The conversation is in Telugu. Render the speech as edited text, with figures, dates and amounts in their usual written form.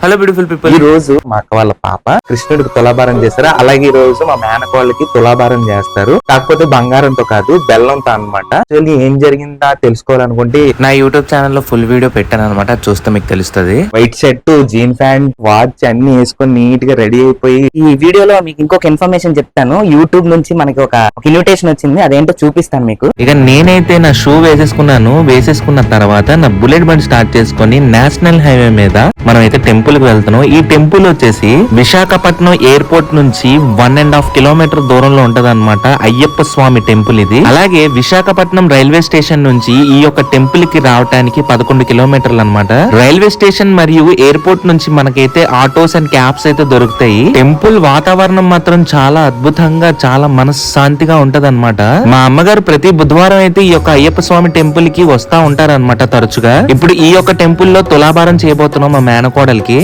హలో బ్యూటిఫుల్ పీపుల్, ఈ రోజు మా అక్క వాళ్ళ పాప కృష్ణుడికి తులాభారం చేస్తారు. అలాగే ఈ రోజు మా మేనకోళ్ళకి తులాభారం చేస్తారు. కాకపోతే బంగారంతో కాదు, బెల్లంతో అన్నమాట. యాక్చువల్లీ ఏం జరిగిందా తెలుసుకోవాలనుకుంటే నా యూట్యూబ్ ఛానల్ లో ఫుల్ వీడియో పెట్టాను అనమాట. చూస్తే మీకు తెలుస్తుంది. White shirt, jean pant, watch అన్ని వేసుకొని నీట్ గా రెడీ అయిపోయి ఈ వీడియోలో మీకు ఇంకొక ఇన్ఫర్మేషన్ చెప్తాను. యూట్యూబ్ నుంచి మనకి ఒక ఇన్విటేషన్ వచ్చింది, అదేంటో చూపిస్తాను మీకు. ఇక నేనైతే నా షూ వేసేసుకున్న తర్వాత నా బుల్లెట్ బండి స్టార్ట్ చేసుకొని నేషనల్ హైవే మీద మనం అయితే టెంపుల్ కి వెళ్తున్నాం. ఈ టెంపుల్ వచ్చేసి విశాఖపట్నం ఎయిర్పోర్ట్ నుంచి 1.5 కిలోమీటర్ దూరంలో ఉంటది అనమాట. అయ్యప్ప స్వామి టెంపుల్ ఇది. అలాగే విశాఖపట్నం రైల్వే స్టేషన్ నుంచి ఈ యొక్క టెంపుల్ కి రావడానికి 11 కిలోమీటర్లు అనమాట. రైల్వే స్టేషన్ మరియు ఎయిర్పోర్ట్ నుంచి మనకైతే ఆటోస్ అండ్ క్యాబ్స్ అయితే దొరుకుతాయి. టెంపుల్ వాతావరణం మాత్రం చాలా అద్భుతంగా, చాలా మనశ్శాంతిగా ఉంటది అనమాట. మా అమ్మగారు ప్రతి బుధవారం అయితే ఈ యొక్క అయ్యప్ప స్వామి టెంపుల్ కి వస్తా ఉంటారన్నమాట తరచుగా. ఇప్పుడు ఈ యొక్క టెంపుల్ లో తులాభారం చేయబోతున్నాం మా మేనకోడలికి.